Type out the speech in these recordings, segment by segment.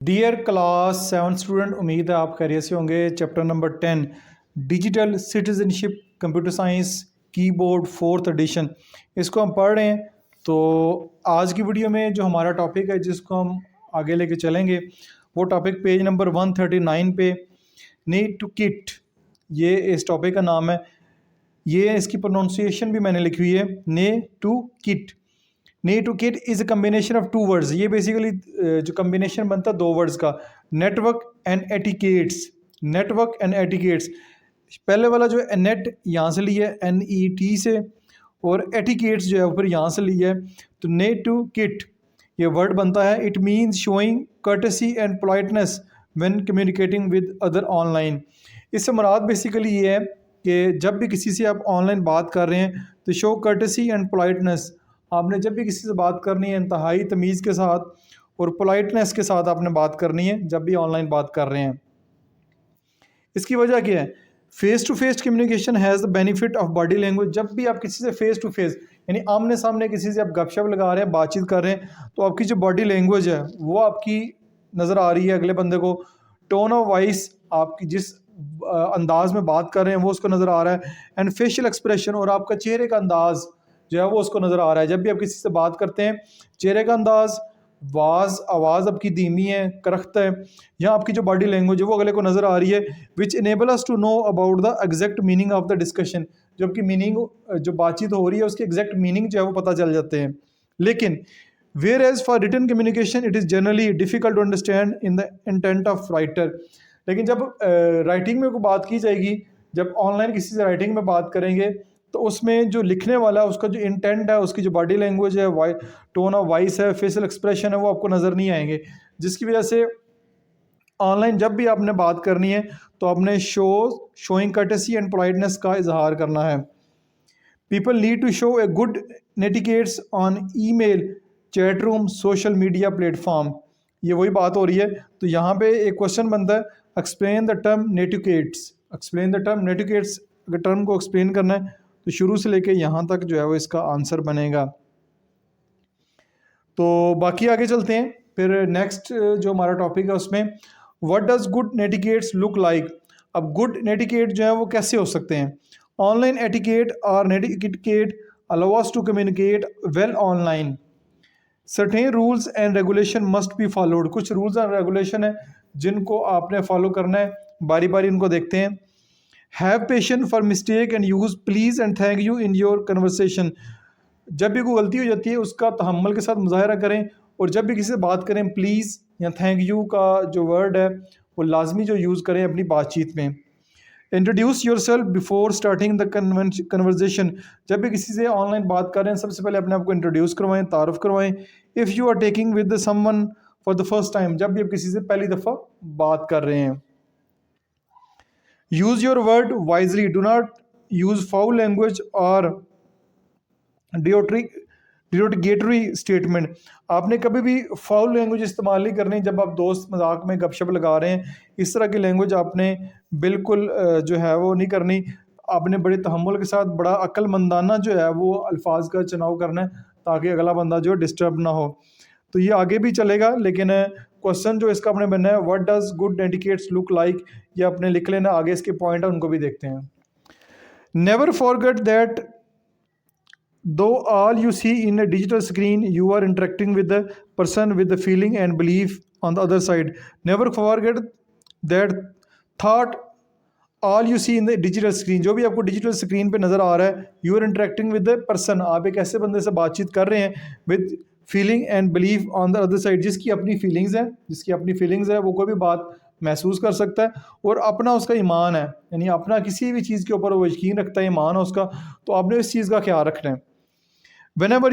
Dear class 7 student, उम्मीद है आप खैरियत से होंगे। Chapter number 10 digital citizenship computer science keyboard 4th edition इसको हम पढ़ रहे हैं। तो आज की वीडियो में जो हमारा टॉपिक है जिसको हम आगे लेके चलेंगे वो टॉपिक पेज नंबर 139 पे नीड टू किट, ये इस टॉपिक का नाम है। ये इसकी प्रोनाउंसिएशन भी मैंने लिखी हुई है, netiquette. Netiquette is a combination of two words. ये बेसिकली जो कम्बिनेशन बनता है दो वर्ड्स का, network and etiquettes. Network and etiquettes, पहले वाला जो है नेट यहाँ से लिया है NET से, और एटिकेट्स जो है ऊपर यहाँ से लिया है। तो ने टू किट ये वर्ड बनता है, it means showing courtesy and politeness when communicating with other online. इससे मुराद बेसिकली ये है कि जब भी किसी से आप ऑनलाइन बात कर रहे हैं तो शो कर्टेसी एंड पोलाइटनेस। आपने जब भी किसी से बात करनी है इंतहाई तमीज़ के साथ और पोलाइटनेस के साथ आपने बात करनी है जब भी ऑनलाइन बात कर रहे हैं। इसकी वजह क्या है? Face to face communication has the benefit of body language. जब भी आप किसी से फेस टू फेस यानी आमने सामने किसी से आप गपशप लगा रहे हैं, बातचीत कर रहे हैं, तो आपकी जो बॉडी लैंग्वेज है वो आपकी नज़र आ रही है अगले बंदे को। टोन ऑफ वॉइस, आपकी जिस अंदाज में बात कर रहे हैं वो उसको नज़र आ रहा है। एंड फेशियल एक्सप्रेशन, और आपका चेहरे का अंदाज़ जो है वो उसको नज़र आ रहा है। जब भी आप किसी से बात करते हैं, चेहरे का अंदाज़, आवाज़ आपकी धीमी है, करख्त है, या आपकी जो बॉडी लैंग्वेज है वो अगले को नज़र आ रही है। Which enable us to know about the exact meaning of the discussion. जो आपकी मीनिंग, जो बातचीत हो रही है उसकी एग्जैक्ट मीनिंग जो है वो पता चल जाते हैं। लेकिन whereas for written communication it is generally difficult to understand in the intent of writer. लेकिन जब राइटिंग में कोई बात की जाएगी, जब ऑनलाइन किसी से राइटिंग में बात करेंगे तो उसमें जो लिखने वाला है उसका जो इंटेंट है, उसकी जो बॉडी लैंग्वेज है, टोन ऑफ वॉइस है, फेशियल एक्सप्रेशन है, वो आपको नज़र नहीं आएंगे। जिसकी वजह से ऑनलाइन जब भी आपने बात करनी है तो आपने शोइंग कर्टेसी एंड पोलाइटनेस का इजहार करना है। People need to show a good netiquettes on email, chat room, social media platform. ये वही बात हो रही है। तो यहाँ पे एक क्वेश्चन बनता है, explain the term netiquettes. Explain the term netiquettes, अगर टर्म को एक्सप्लेन करना है तो शुरू से लेके यहाँ तक जो है वो इसका आंसर बनेगा। तो बाकी आगे चलते हैं। फिर नेक्स्ट जो हमारा टॉपिक है उसमें what does good netiquettes look like. अब गुड नेटिकेट जो है वो कैसे हो सकते हैं? ऑनलाइन एटिकेट और netiquette allow us to communicate well online. Certain rules and regulation must be followed. कुछ रूल्स एंड रेगुलेशन है जिनको आपने फॉलो करना है, बारी बारी इनको देखते हैं। Have patience for mistake and use please and thank you in your conversation. जब भी कोई गलती हो जाती है उसका तहम्मुल के साथ मुजाहरा करें, और जब भी किसी से बात करें प्लीज़ या थैंक यू का जो वर्ड है वो लाजमी जो यूज़ करें अपनी बातचीत में। Introduce your self before starting the conversation. जब भी किसी से ऑनलाइन बात कर रहे हैं सबसे पहले अपने आप को इंट्रोड्यूस करवाएं, तारुफ करवाएं। If you are taking with someone for the first time, जब भी आप किसी से पहली दफ़ा बात कर रहे हैं। Use your word wisely, do not use foul language और डिरोगेटरी स्टेटमेंट। आपने कभी भी फाउल लैंग्वेज इस्तेमाल नहीं करनी जब आप दोस्त मजाक में गपशप लगा रहे हैं। इस तरह की लैंग्वेज आपने बिल्कुल जो है वो नहीं करनी। आपने बड़े तहम्मुल के साथ बड़ा अक्लमंदाना जो है वो अल्फाज का चुनाव करना है ताकि अगला बंदा जो डिस्टर्ब ना हो। तो ये आगे भी चलेगा, लेकिन क्वेश्चन जो इसका अपने बनना है what does good netiquettes look like, ये अपने लिख लेना। आगे इसके पॉइंट है उनको भी देखते हैं। Never forget that though all you see in a digital screen, you are interacting with the person with the feeling and belief on the other side. Never forget that thought all you see in the digital screen, जो भी आपको digital screen पे नज़र आ रहा है, you are interacting with the person, आप एक ऐसे बंदे से बातचीत कर रहे हैं with feeling and belief on the other side, जिसकी अपनी फीलिंग्स है, वो कोई भी बात महसूस कर सकता है और अपना उसका ईमान है, यानी अपना किसी भी चीज़ के ऊपर वो यकीन रखता है, ईमान है उसका। तो आपने इस चीज़ का ख्याल रखना है। whenever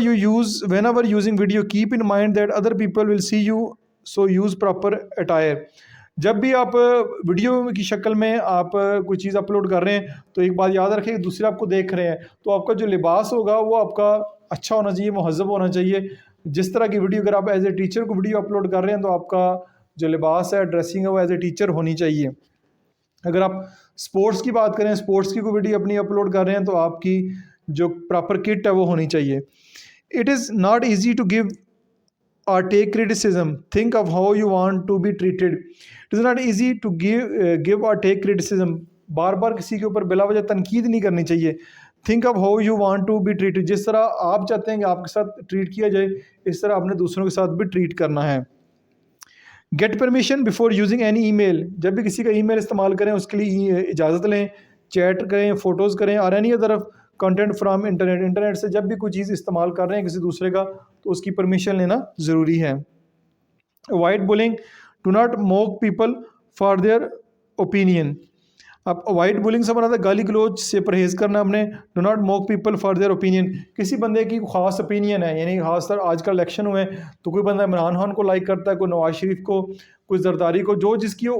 using video, keep in mind that other people will see you, so use proper attire. जब भी आप वीडियो की शक्ल में आप कोई चीज़ अपलोड कर रहे हैं तो एक बात याद रखें, दूसरे आपको देख रहे हैं तो आपका जो लिबास होगा वो आपका अच्छा होना चाहिए, मुहज़्ज़ब होना चाहिए। जिस तरह की वीडियो, अगर आप एज ए टीचर को वीडियो अपलोड कर रहे हैं तो आपका जो लिबास है, ड्रेसिंग है, वो एज ए टीचर होनी चाहिए। अगर आप स्पोर्ट्स की बात करें, स्पोर्ट्स की कोई वीडियो अपनी अपलोड कर रहे हैं तो आपकी जो प्रॉपर किट है वो होनी चाहिए। It is not easy to give or take criticism. Think of how you want to be treated. It is not easy to give or take criticism. बार बार किसी के ऊपर बिला वजह तनकीद नहीं करनी चाहिए. Think of how you want to be treated. जिस तरह आप चाहते हैं कि आपके साथ ट्रीट किया जाए, इस तरह आपने दूसरों के साथ भी ट्रीट करना है. Get permission before using any email. जब भी किसी का ईमेल इस्तेमाल करें उसके लिए इजाज़त लें. चैट करें, फ़ोटोज़ करें और any other content from internet. Internet से जब भी कोई चीज़ इस्तेमाल कर रहे हैं किसी दूसरे का, तो उसकी परमिशन लेना ज़रूरी है. Avoid bullying. Do not mock people for their opinion. अब अवॉइड बुलिंग से बना था गाली गलोच से परहेज़ करना अपने. Do not mock people for their opinion. किसी बंदे की ख़ास ओपिनियन है, यानी खासतर आजकल इलेक्शन हुए तो कोई बंदा इमरान खान को लाइक करता है, कोई नवाज शरीफ को, कोई जरदारी को, जो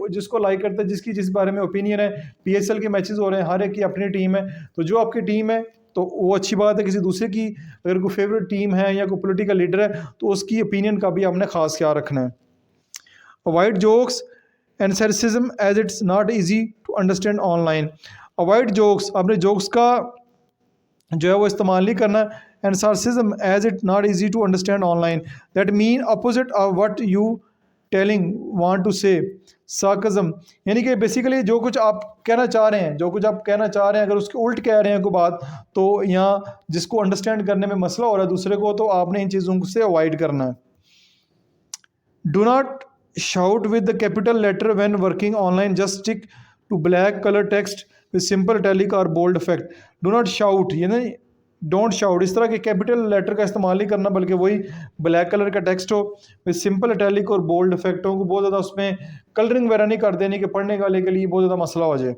जिसको लाइक करता है, जिसकी जिस बारे में ओपिनियन है. PSL के मैचेस हो रहे हैं, हर एक की अपनी टीम है, तो जो आपकी टीम है तो वो अच्छी बात है. किसी दूसरे की अगर कोई फेवरेट टीम है या कोई पोलिटिकल लीडर है तो उसकी ओपिनियन का भी आपने ख़ास ख्याल रखना है. Avoid jokes and sarcasm as it's not easy to understand online. Avoid jokes. आपने जोक्स का जो है वो इस्तेमाल नहीं करना. And sarcasm as it not easy to understand online. That mean opposite of what you telling want to say. Sarcasm यानी कि बेसिकली जो कुछ आप कहना चाह रहे हैं, अगर उसके उल्ट कह रहे हैं कोई बात, तो यहाँ जिसको अंडरस्टैंड करने में मसला हो रहा है दूसरे को, तो आपने इन चीज़ों से अवॉइड करना है. Do not shout with the capital letter when working online. Just stick to black color text with simple italic or bold effect. Do not shout, यानी डोंट शाउट. इस तरह के कैपिटल लेटर का इस्तेमाल नहीं करना, बल्कि वही ब्लैक कलर का टेक्स्ट हो विद सिंपल इटैलिक और बोल्ड इफेक्ट हो. बहुत ज़्यादा उसमें कलरिंग वगैरह नहीं कर देनी कि पढ़ने वाले के लिए बहुत ज़्यादा मसला हो जाए.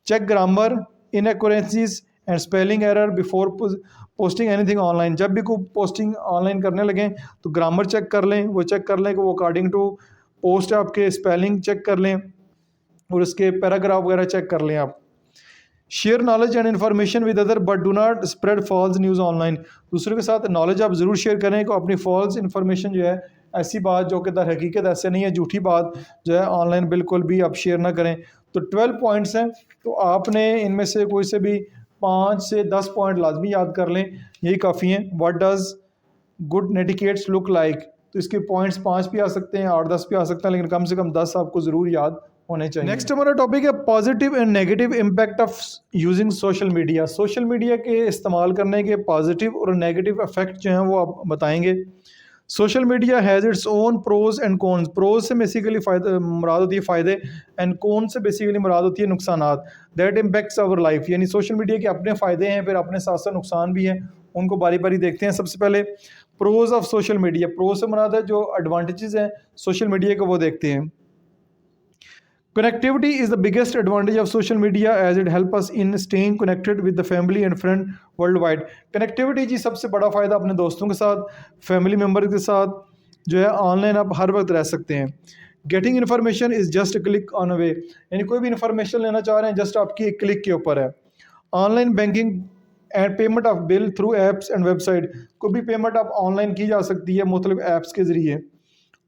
Check grammar, inaccuracies and spelling error before posting anything online. जब भी कोई पोस्टिंग ऑनलाइन करने लगें तो ग्रामर चेक कर लें. वो चेक कर लें कि वो अकॉर्डिंग टू पोस्ट है, आपके स्पेलिंग चेक कर लें और उसके पैराग्राफ वगैरह चेक कर लें आप. Share knowledge and information with other but do not spread false news online. दूसरों के साथ नॉलेज आप ज़रूर शेयर करें, को अपनी फॉल्स इन्फॉर्मेशन जो है, ऐसी बात जो कि दर हकीकत ऐसे नहीं है, झूठी बात जो है ऑनलाइन बिल्कुल भी आप शेयर ना करें. तो 12 पॉइंट्स हैं, तो आपने इनमें से कोई से भी 5 से 10 पॉइंट लाजमी याद कर लें, यही काफ़ी हैं. What does good netiquettes look like. तो इसके पॉइंट्स 5 भी आ सकते हैं, 8-10 भी आ सकते हैं, लेकिन कम से कम 10 आपको ज़रूर याद होने चाहिए. नेक्स्ट हमारा टॉपिक है positive and negative impact of using social media. Social media के इस्तेमाल करने के पॉजिटिव और नेगेटिव इफेक्ट जो हैं वो आप बताएंगे. Social media has its own pros and cons. Pros से बेसिकली फ़ायदा मुराद होती है फ़ायदे, एंड कॉन से बेसिकली मुराद होती है नुकसानात. That impacts our life. यानी सोशल मीडिया के अपने फ़ायदे हैं, फिर अपने साथ साथ नुकसान भी हैं, उनको बारी बारी देखते हैं. सबसे पहले pros of social media. Pros से मुराद है जो एडवांटेजेस हैं सोशल मीडिया को, वो देखते हैं. Connectivity is the biggest advantage of social media as it helps us in staying connected with the family and friend worldwide. Connectivity जी सबसे बड़ा फ़ायदा अपने दोस्तों के साथ, फैमिली मेम्बर के साथ जो है ऑनलाइन आप हर वक्त रह सकते हैं. Getting information is just a click on away. यानी कोई भी इंफॉर्मेशन लेना चाह रहे हैं जस्ट आपकी एक क्लिक के ऊपर है. Online banking and payment of bill through apps and website. कोई भी पेमेंट आप ऑनलाइन की जा सकती है मुख्तलिफ ऐप्स के ज़रिए.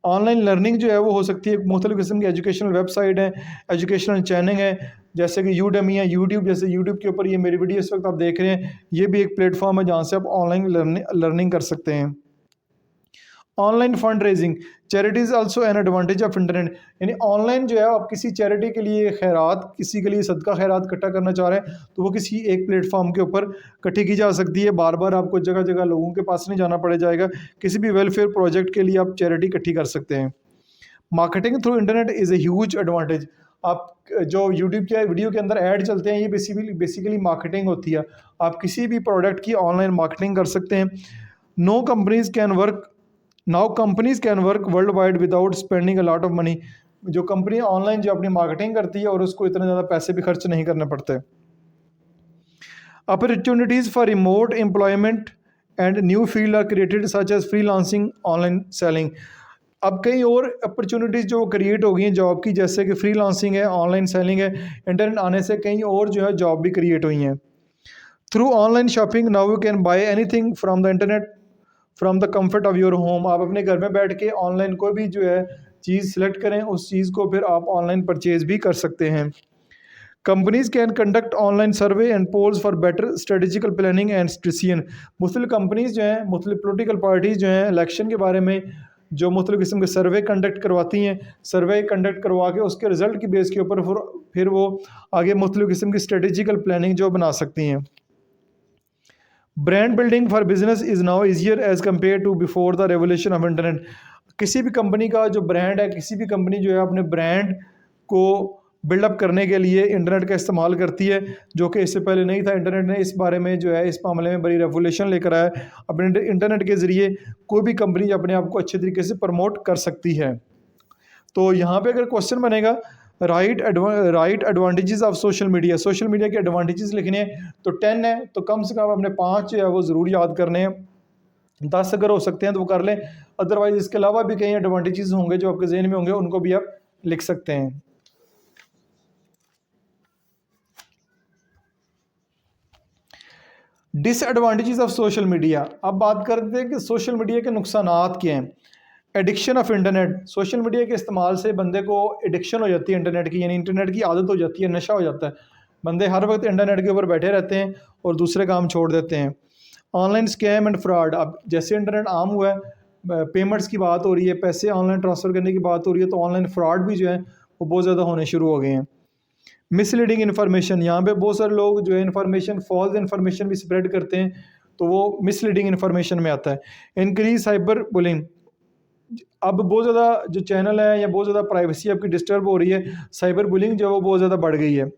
ऑनलाइन लर्निंग जो है वो हो सकती है, मुख्तलिफ़ किस्म की एजुकेशनल वेबसाइट है, एजुकेशनल चैनल है, जैसे कि यूडेमी है, यूट्यूब. जैसे यूट्यूब के ऊपर ये मेरी वीडियो इस वक्त आप देख रहे हैं, ये भी एक प्लेटफॉर्म है जहाँ से आप ऑनलाइन लर्निंग कर सकते हैं. Online fund raising. Charities also an advantage of internet. यानी ऑनलाइन जो है आप किसी चैरिटी के लिए खैरात, किसी के लिए सदका खैरात इकट्ठा करना चाह रहे हैं तो वो किसी एक प्लेटफॉर्म के ऊपर इकट्ठी की जा सकती है. बार बार आपको जगह जगह लोगों के पास नहीं जाना पड़ जाएगा. किसी भी वेलफेयर प्रोजेक्ट के लिए आप चैरिटी इकट्ठी कर सकते हैं. Marketing through internet is a huge advantage. आप जो यूट्यूब के वीडियो के अंदर ऐड चलते हैं, ये बेसिकली मार्केटिंग होती है. आप किसी भी प्रोडक्ट की ऑनलाइन मार्केटिंग कर सकते हैं. No companies can work now companies can work world wide without spending a lot of money. जो कंपनी ऑनलाइन जो अपनी मार्केटिंग करती है और उसको इतने ज़्यादा पैसे भी खर्च नहीं करने पड़ते. Opportunities for remote employment and new field are created such as freelancing, online selling. अब कई और अपॉर्चुनिटीज़ जो क्रिएट हो गई हैं जॉब की, जैसे कि फ्रीलांसिंग है, ऑनलाइन सेलिंग है. इंटरनेट आने से कई और जो है जॉब भी क्रिएट हुई हैं. Through online shopping now you can buy anything from the internet from the comfort of your home. आप अपने घर में बैठ के ऑनलाइन कोई भी जो है चीज़ सेलेक्ट करें, उस चीज़ को फिर आप ऑनलाइन परचेज भी कर सकते हैं. Companies can conduct online survey and polls for better strategical planning and decision. मुख्तलिफ कंपनीज जो हैं, मुख्तलिफ पोलिटिकल पार्टीज़ जो हैं इलेक्शन के बारे में जो मुख्तलिफ़ किस्म के सर्वे कंडक्ट करवाती हैं। सर्वे कंडक्ट करवा के उसके रिज़ल्ट की बेस के ऊपर फिर वो आगे मुख्तलिफ़ किस्म की स्ट्रेटेजिकल प्लानिंग जो बना सकती हैं। Brand building for business is now easier as compare to before the revolution of internet. किसी भी कंपनी का जो ब्रांड है, किसी भी कंपनी जो है अपने ब्रांड को बिल्डअप करने के लिए इंटरनेट का इस्तेमाल करती है, जो कि इससे पहले नहीं था। इंटरनेट ने इस बारे में जो है, इस मामले में बड़ी रेवोल्यूशन लेकर आया। अपने इंटरनेट के ज़रिए कोई भी कंपनी अपने आप को अच्छे तरीके से प्रमोट कर सकती है। तो यहाँ पे अगर क्वेश्चन बनेगा right advantages of social media, social media के एडवांटेजेस लिखने हैं तो 10 है, तो कम से कम अपने 5 जो है वो ज़रूर याद करने हैं। 10 अगर हो सकते हैं तो वो कर लें, अदरवाइज इसके अलावा भी कई एडवांटेजेस होंगे जो आपके जहन में होंगे, उनको भी आप लिख सकते हैं। Disadvantages of social media. अब बात करते हैं कि सोशल मीडिया के नुकसानात क्या हैं। Addiction of internet, social media के इस्तेमाल से बंदे को एडिक्शन हो जाती है इंटरनेट की, यानी इंटरनेट की आदत हो जाती है, नशा हो जाता है। बंदे हर वक्त इंटरनेट के ऊपर बैठे रहते हैं और दूसरे काम छोड़ देते हैं। ऑनलाइन स्कैम एंड फ्रॉड, अब जैसे इंटरनेट आम हुआ है, पेमेंट्स की बात हो रही है, पैसे ऑनलाइन ट्रांसफ़र करने की बात हो रही है, तो ऑनलाइन फ्रॉड भी जो है वो बहुत ज़्यादा होने शुरू हो गए हैं। मिसलीडिंग इन्फॉर्मेशन, यहाँ पे बहुत सारे लोग जो है इन्फॉर्मेशन, फॉल्स इन्फॉर्मेशन भी स्प्रेड करते हैं, तो वो मिसलीडिंग इन्फॉर्मेशन में आता है। इंक्रीज साइबर बुलिंग, अब बहुत ज़्यादा जो चैनल है या बहुत ज़्यादा प्राइवेसी आपकी डिस्टर्ब हो रही है, साइबर बुलिंग जो है वो बहुत ज़्यादा बढ़ गई है।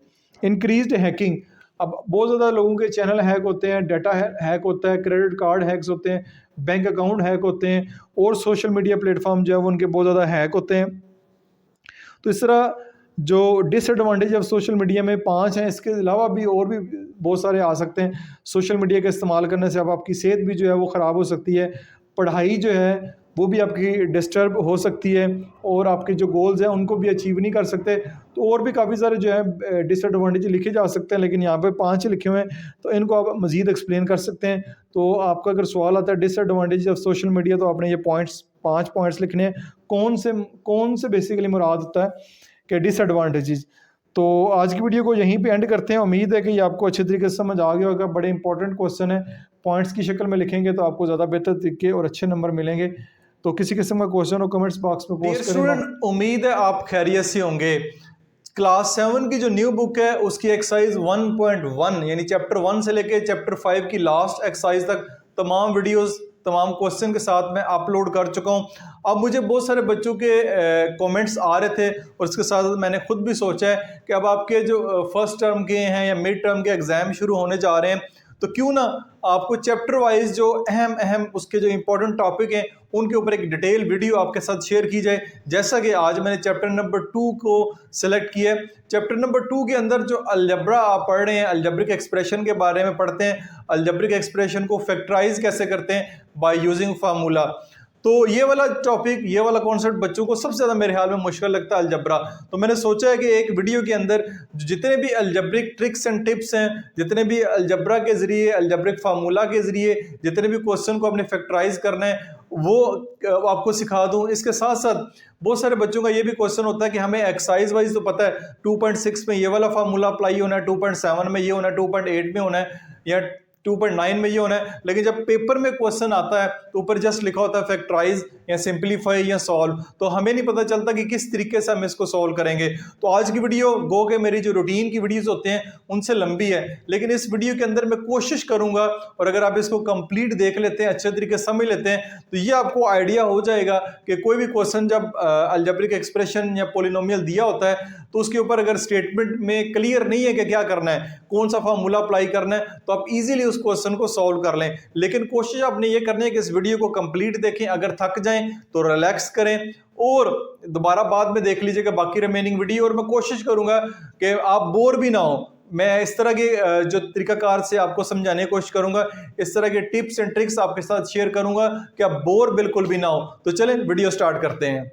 इंक्रीज्ड हैकिंग, अब बहुत ज़्यादा लोगों के चैनल हैक होते हैं, डाटा हैक होता है, क्रेडिट कार्ड हैक्स होते हैं, बैंक अकाउंट हैक होते हैं, और सोशल मीडिया प्लेटफॉर्म जो है वो उनके बहुत ज़्यादा हैक होते हैं। तो इस तरह जो डिसएडवांटेज ऑफ सोशल मीडिया में 5 हैं, इसके अलावा भी और भी बहुत सारे आ सकते हैं। सोशल मीडिया का इस्तेमाल करने से अब आपकी सेहत भी जो है वो ख़राब हो सकती है, पढ़ाई जो है वो भी आपकी डिस्टर्ब हो सकती है, और आपके जो गोल्स हैं उनको भी अचीव नहीं कर सकते। तो और भी काफ़ी सारे जो है डिसएडवांटेज लिखे जा सकते हैं, लेकिन यहाँ पे 5 लिखे हुए हैं, तो इनको आप मज़ीद एक्सप्लेन कर सकते हैं। तो आपका अगर सवाल आता है डिसएडवांटेज ऑफ सोशल मीडिया, तो आपने ये 5 पॉइंट्स लिखने हैं, कौन से बेसिकली मुराद होता है कि डिसएडवांटेजेस। तो आज की वीडियो को यहीं पे एंड करते हैं। उम्मीद है कि ये आपको अच्छे तरीके से समझ आ गया होगा। बड़े इंपॉर्टेंट क्वेश्चन है, पॉइंट्स की शक्ल में लिखेंगे तो आपको ज़्यादा बेहतर तरीके और अच्छे नंबर मिलेंगे। तो किसी किस्म का क्वेश्चन हो कमेंट्स बॉक्स में पोस्ट करें। स्टूडेंट, उम्मीद है आप खैरियत से होंगे। क्लास 7 की जो न्यू बुक है उसकी एक्सरसाइज 1.1 यानी चैप्टर 1 से लेके चैप्टर 5 की लास्ट एक्सरसाइज तक तमाम वीडियोस, तमाम क्वेश्चन के साथ मैं अपलोड कर चुका हूं। अब मुझे बहुत सारे बच्चों के कमेंट्स आ रहे थे, और इसके साथ मैंने खुद भी सोचा है कि अब आपके जो फर्स्ट टर्म के हैं या मिड टर्म के एग्ज़ाम शुरू होने जा रहे हैं, तो क्यों ना आपको चैप्टर वाइज जो अहम उसके जो इंपॉर्टेंट टॉपिक हैं उनके ऊपर एक डिटेल वीडियो आपके साथ शेयर की जाए। जैसा कि आज मैंने चैप्टर नंबर 2 को सिलेक्ट किया है। चैप्टर नंबर 2 के अंदर जो अलजब्रा आप पढ़ रहे हैं, अलजब्रिक एक्सप्रेशन के बारे में पढ़ते हैं। अलजब्रिक एक्सप्रेशन को फैक्टराइज कैसे करते हैं, बाय यूजिंग फार्मूला। तो ये वाला टॉपिक, ये वाला कॉन्सेप्ट बच्चों को सबसे ज़्यादा मेरे ख्याल में मुश्किल लगता है, अलजब्रा। तो मैंने सोचा है कि एक वीडियो के अंदर जितने भी अलजब्रिक ट्रिक्स एंड टिप्स हैं, जितने भी अलजब्रा के ज़रिए, अलजब्रिक फार्मूला के ज़रिए जितने भी क्वेश्चन को आपने फैक्टराइज करना है वो आपको सिखा दूँ। इसके साथ साथ बहुत सारे बच्चों का ये भी क्वेश्चन होता है कि हमें एक्सरसाइज वाइज तो पता है 2.6 में ये वाला फार्मूला अप्लाई होना है, 2.7 में ये होना है, 2.8 में होना है, या 2.9 में ये होना है, लेकिन जब पेपर में क्वेश्चन आता है तो ऊपर जस्ट लिखा होता है फैक्टराइज या सिंपलीफाई या सॉल्व, तो हमें नहीं पता चलता कि किस तरीके से हम इसको सॉल्व करेंगे। तो आज की वीडियो गो के मेरी जो रूटीन की वीडियोस होते हैं उनसे लंबी है, लेकिन इस वीडियो के अंदर मैं कोशिश करूंगा, और अगर आप इसको कंप्लीट देख लेते हैं, अच्छे तरीके से समझ लेते हैं, तो ये आपको आइडिया हो जाएगा कि कोई भी क्वेश्चन जब अलजेब्रिक एक्सप्रेशन या पोलिनोमियल दिया होता है तो उसके ऊपर अगर स्टेटमेंट में क्लियर नहीं है कि क्या करना है, कौन सा फार्मूला अप्लाई करना है, तो आप इजीली उस क्वेश्चन को सॉल्व कर लें। लेकिन कोशिश आपने ये करनी है कि इस वीडियो को कंप्लीट देखें, अगर थक जाएं तो रिलैक्स करें और दोबारा बाद में देख लीजिएगा बाकी रिमेनिंग वीडियो। और मैं कोशिश करूंगा कि आप बोर भी ना हो। मैं इस तरह के जो तरीकाकार से आपको समझाने की कोशिश करूंगा, इस तरह के टिप्स एंड ट्रिक्स आपके साथ शेयर करूंगा कि आप बोर बिल्कुल भी ना हो। तो चलें वीडियो स्टार्ट करते हैं।